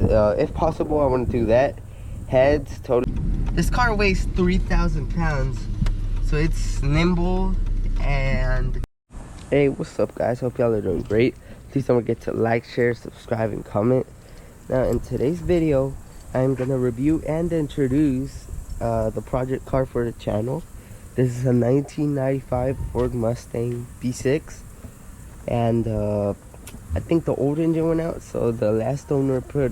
if possible, I want to do that. Heads, totally. This car weighs 3,000 pounds, so it's nimble. And hey, what's up guys, hope y'all are doing great. Please don't forget to like, share, subscribe, and comment. Now in today's video, I'm gonna review and introduce the project car for the channel. This is a 1995 Ford Mustang V6, and I think the old engine went out, so the last owner put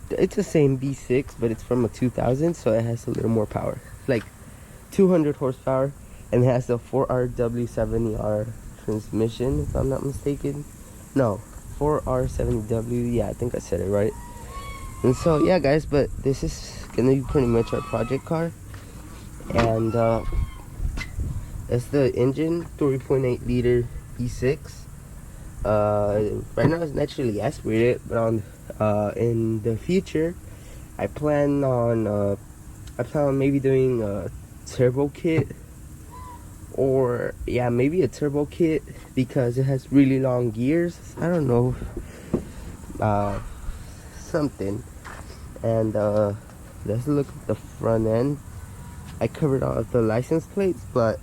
it's the same V6, but it's from a 2000, so it has a little more power, like 200 horsepower, and it has the 4RW70R transmission, if I'm not mistaken. No, 4R70W, yeah, I think I said it right. And so yeah guys, but this is gonna be pretty much our project car. And that's the engine, 3.8 liter V6. Right now it's naturally aspirated, but on in the future I plan on maybe doing a turbo kit, or yeah, maybe a turbo kit, because it has really long gears. I don't know, something. And let's look at the front end. I covered all of the license plates, but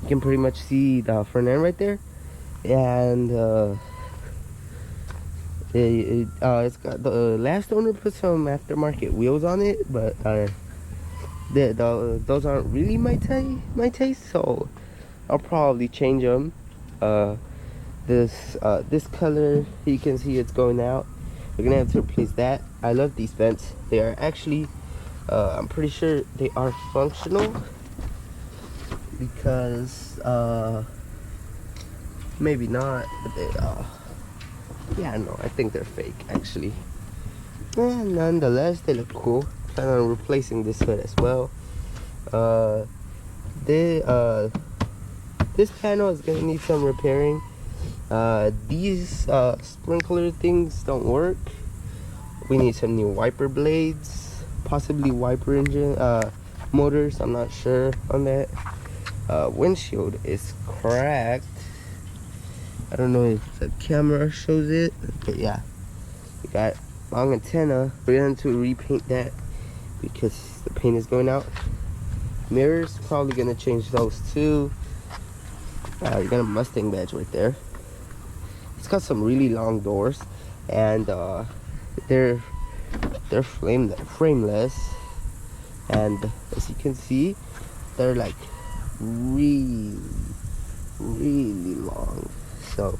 you can pretty much see the front end right there. And it's got, the last owner put some aftermarket wheels on it, but those aren't really my taste, so I'll probably change them. This color, you can see it's going out. We're gonna have to replace that. I love these vents. They are actually I'm pretty sure they are functional, because maybe not, but they yeah, no, I think they're fake actually. Nonetheless, they look cool. Plan on replacing this hood as well. This panel is gonna need some repairing. These sprinkler things don't work. We need some new wiper blades, possibly wiper engine motors. I'm not sure on that. Windshield is cracked. I don't know if the camera shows it, but yeah, we got long antenna. We're going to repaint that because the paint is going out. Mirrors, probably gonna change those too. You got a Mustang badge right there. It's got some really long doors, and they're frameless, and as you can see, they're like really long. So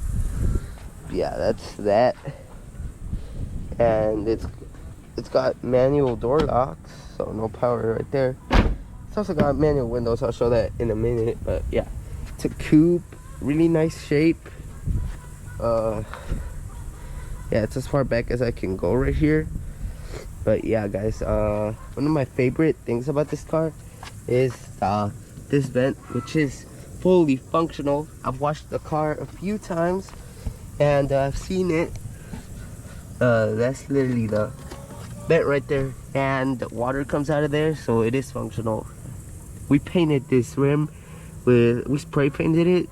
yeah, that's that. And it's got manual door locks, so no power right there. It's also got manual windows. I'll show that in a minute. But yeah, it's a coupe, really nice shape. Yeah, it's as far back as I can go right here. But yeah guys, one of my favorite things about this car is this vent, which is fully functional. I've washed the car a few times, and I've seen it. That's literally the vent right there, and the water comes out of there, so it is functional. We painted this rim we spray painted it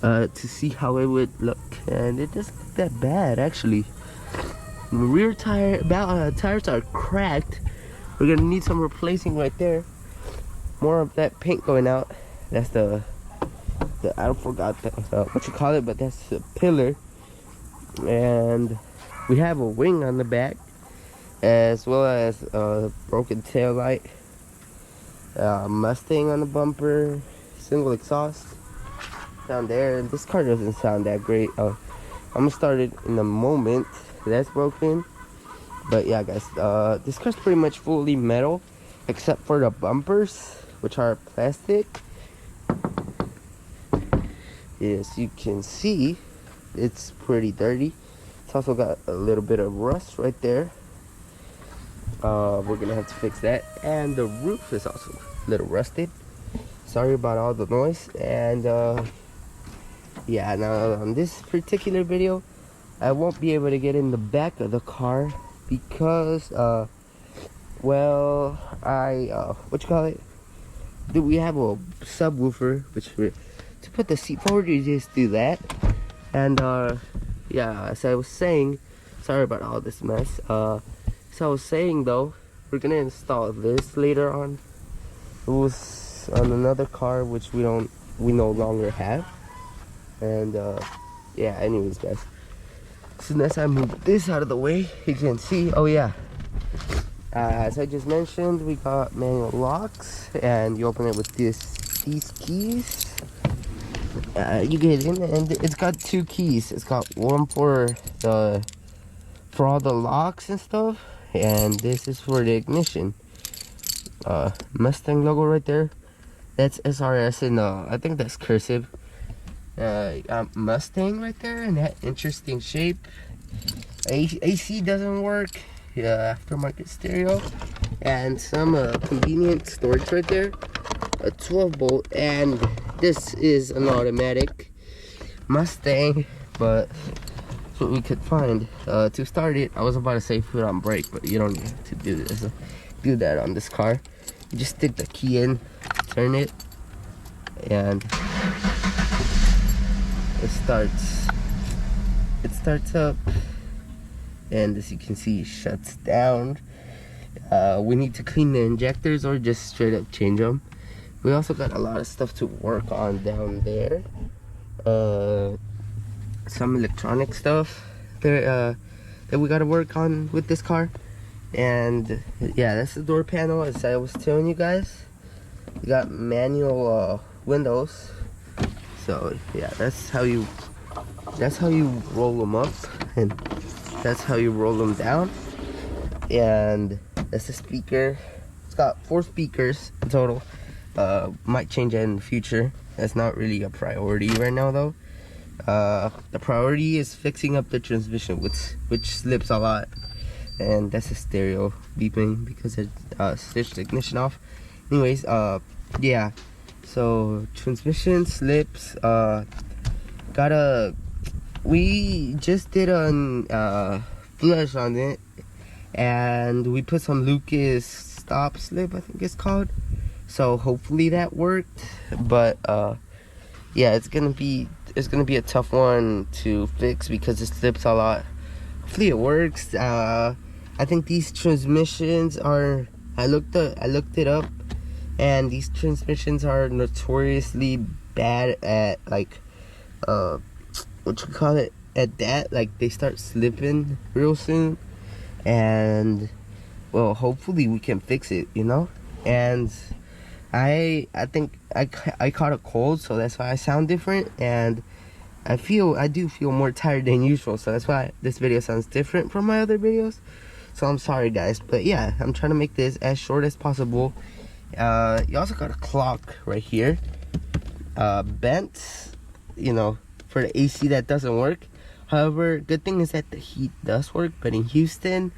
to see how it would look, and it doesn't look that bad actually. The rear tires are cracked. We're gonna need some replacing right there. More of that paint going out. That's the I forgot what you call it, but that's the pillar. And we have a wing on the back, as well as a broken tail light, Mustang on the bumper, single exhaust down there. And this car doesn't sound that great. I'm gonna start it in a moment. That's broken. But yeah guys, this car's pretty much fully metal except for the bumpers, which are plastic. As you can see, it's pretty dirty. It's also got a little bit of rust right there. We're gonna have to fix that. And the roof is also a little rusted. Sorry about all the noise. And yeah, now on this particular video, I won't be able to get in the back of the car because well, what you call it, we have a subwoofer, which to put the seat forward, you just do that. And yeah, as I was saying, sorry about all this mess. So I was saying though, we're gonna install this later on. It was on another car which we no longer have. And yeah, anyways guys, as soon as I move this out of the way, you can see, oh yeah, as I just mentioned, we got manual locks, and you open it with these keys. You get in, and it's got two keys. It's got one for all the locks and stuff, and this is for the ignition. Mustang logo right there. That's SRS, and I think that's cursive. Mustang right there, and that interesting shape. AC doesn't work. Yeah, aftermarket stereo, and some convenient storage right there. A 12-volt, and this is an automatic Mustang, but that's what we could find. To start it, I was about to say foot on brake, but you don't need to do that on this car. You just stick the key in, turn it, and it starts up, and as you can see, it shuts down. We need to clean the injectors or just straight up change them. We also got a lot of stuff to work on down there. Some electronic stuff there that we got to work on with this car. And yeah, that's the door panel. As I was telling you guys, you got manual windows. So yeah, that's how you roll them up, and that's how you roll them down. And that's the speaker. It's got 4 speakers in total. Might change that in the future. That's not really a priority right now though. The priority is fixing up the transmission, which slips a lot, and that's the stereo beeping because it switched the ignition off. Anyways, yeah, so transmission slips. We just did a flush on it, and we put some Lucas stop slip, I think it's called. So hopefully that worked, but yeah, it's gonna be a tough one to fix because it slips a lot. Hopefully it works. I think these transmissions are, I looked it up, and these transmissions are notoriously bad at, like, what you call it, at that, like, they start slipping real soon. And well, hopefully we can fix it, you know. And I think I caught a cold, so that's why I sound different, and I do feel more tired than usual, so that's why this video sounds different from my other videos. So I'm sorry guys, but yeah, I'm trying to make this as short as possible. You also got a clock right here, bent, you know, for the AC that doesn't work. However, good thing is that the heat does work, but in Houston,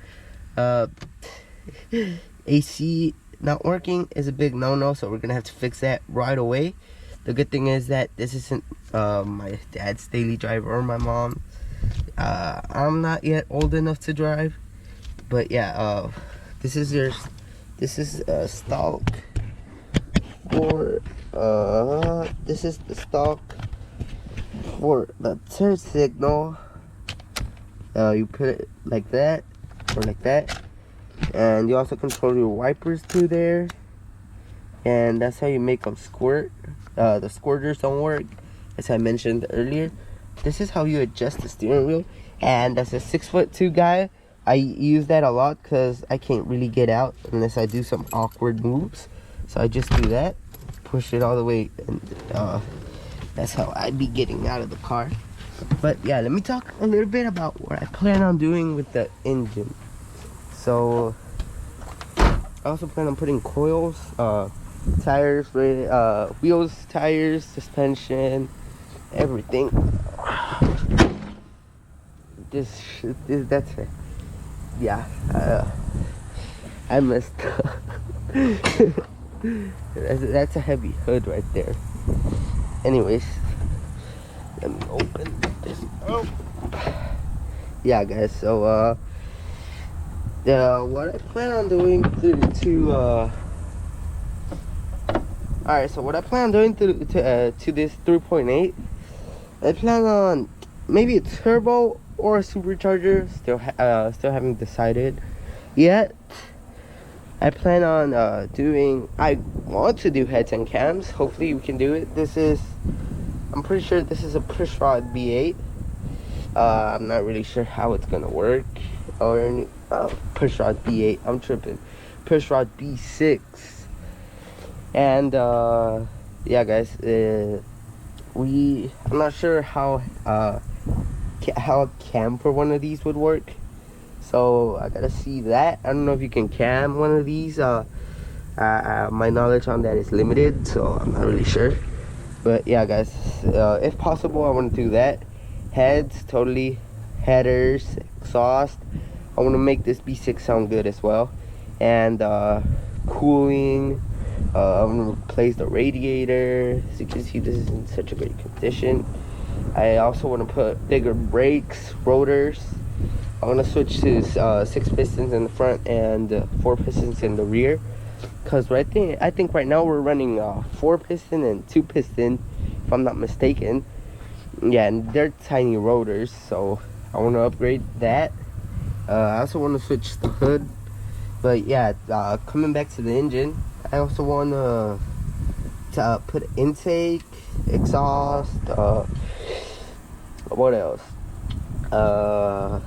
AC not working is a big no-no, so we're gonna have to fix that right away. The good thing is that this isn't my dad's daily drive or my mom. I'm not yet old enough to drive, but yeah, this is a stock for this is the stock for the turn signal. You put it like that or like that, and you also control your wipers through there, and that's how you make them squirt. The squirters don't work, as I mentioned earlier. This is how you adjust the steering wheel, and as a 6'2" guy, I use that a lot because I can't really get out unless I do some awkward moves. So I just do that, push it all the way, and that's how I'd be getting out of the car. But yeah, let me talk a little bit about what I plan on doing with the engine. So I also plan on putting coils, tires, wheels, tires, suspension, everything. That's it. Yeah, I messed up. That's a heavy hood right there. Anyways, let me open this up. Yeah, guys, so what I plan on doing to this 3.8, I plan on maybe a turbo or a supercharger. Still haven't decided yet. I plan on I want to do heads and cams. Hopefully we can do it. I'm pretty sure this is a push rod B8. I'm not really sure how it's gonna work. Or push rod B8. I'm tripping. Push rod B6. And yeah, guys. I'm not sure how a cam for one of these would work. So I gotta see that. I don't know if you can cam one of these. My knowledge on that is limited, so I'm not really sure. But yeah, guys, if possible, I want to do that. Heads, totally. Headers, exhaust. I want to make this B6 sound good as well. And cooling. I'm gonna replace the radiator. As you can see, this is in such a great condition. I also want to put bigger brakes, rotors. I want to switch to 6 pistons in the front and 4 pistons in the rear. Because I think right now we're running 4 piston and 2 piston, if I'm not mistaken. Yeah, and they're tiny rotors, so I want to upgrade that. I also want to switch the hood. But yeah, coming back to the engine, I also want to put intake, exhaust, what else? I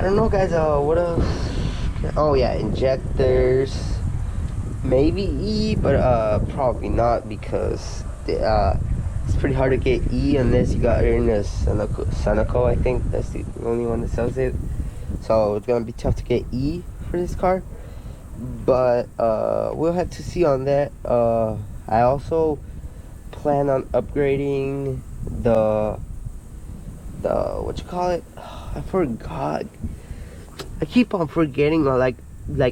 don't know, guys. What else? Oh yeah, injectors. Maybe E, but probably not, because it's pretty hard to get E unless you got it in a Sunoco. I think that's the only one that sells it. So it's gonna be tough to get E for this car. But we'll have to see on that. I also plan on upgrading the what you call it? I forgot. I keep on forgetting. Like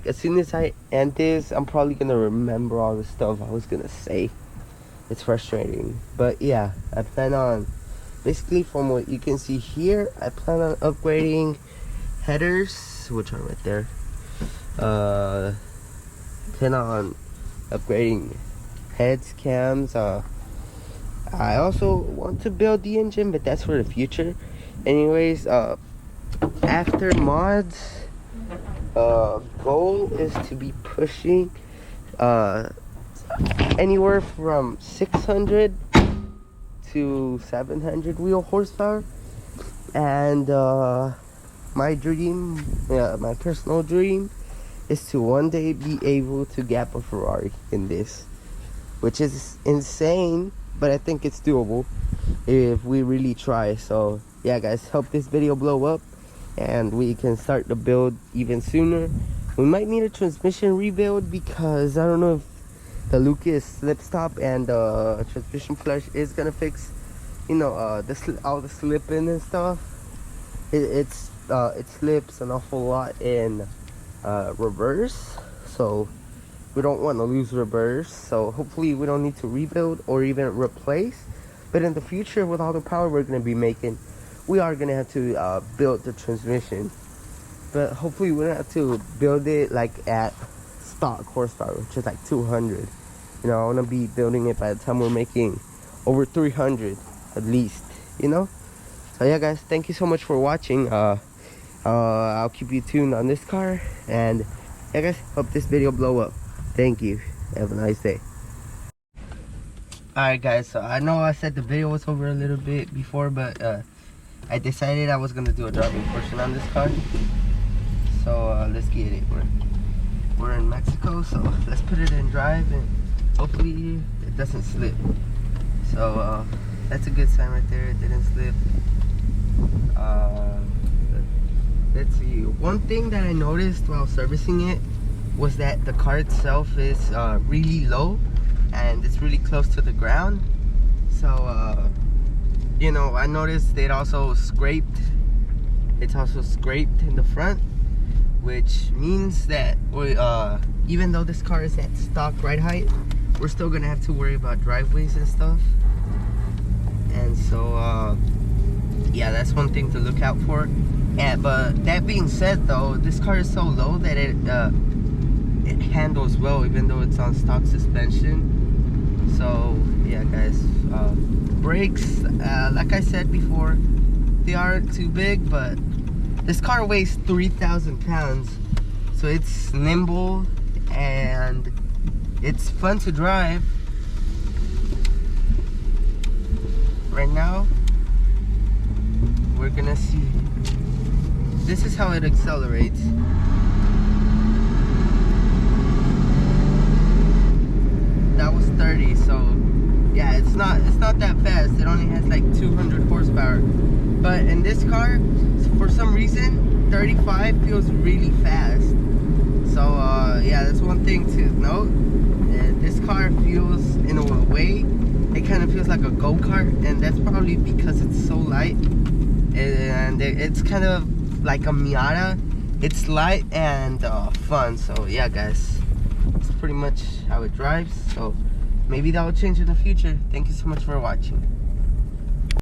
as soon as I end this, I'm probably gonna remember all the stuff I was gonna say. It's frustrating, but yeah, I plan on, basically from what you can see here, I plan on upgrading headers, which are right there. Plan on upgrading heads, cams. I also want to build the engine, but that's for the future. Anyways, after mods, goal is to be pushing anywhere from 600 to 700 wheel horsepower. And my dream, my personal dream, is to one day be able to gap a Ferrari in this, which is insane, but I think it's doable if we really try. So yeah, guys, help this video blow up and we can start the build even sooner. We might need a transmission rebuild, because I don't know if the Lucas slip stop and transmission clutch is gonna fix, you know, all the slipping and stuff. It slips an awful lot in reverse, so we don't want to lose reverse. So hopefully we don't need to rebuild or even replace, but in the future, with all the power we're going to be making, we are going to have to build the transmission. But hopefully we don't have to build it like at stock horsepower, which is like 200. You know, I want to be building it by the time we're making over 300 at least, you know. So yeah, guys, thank you so much for watching. I'll keep you tuned on this car, and yeah, guys, hope this video blow up. Thank you. Have a nice day. Alright, guys, so I know I said the video was over a little bit before, but I decided I was gonna do a driving portion on this car. So let's get it. We're in Mexico, so let's put it in drive, and hopefully it doesn't slip. So that's a good sign right there. It didn't slip. Let's see. One thing that I noticed while servicing it was that the car itself is really low, and it's really close to the ground. So you know, I noticed it's also scraped in the front, which means that we, even though this car is at stock ride height, we're still gonna have to worry about driveways and stuff. And so yeah, that's one thing to look out for. But that being said, though, this car is so low that it handles well, even though it's on stock suspension. So yeah, guys, brakes, like I said before, they aren't too big, but this car weighs 3,000 pounds, so it's nimble and it's fun to drive. Right now, we're gonna see. This is how it accelerates. That was 30, so yeah, it's not that fast. It only has like 200 horsepower. But in this car, for some reason, 35 feels really fast. So yeah, that's one thing to note. This car feels, in a way, it kind of feels like a go-kart, and that's probably because it's so light. And it's kind of like a Miata. It's light and fun. So yeah, guys, that's pretty much how it drives. So maybe that will change in the future. Thank you so much for watching.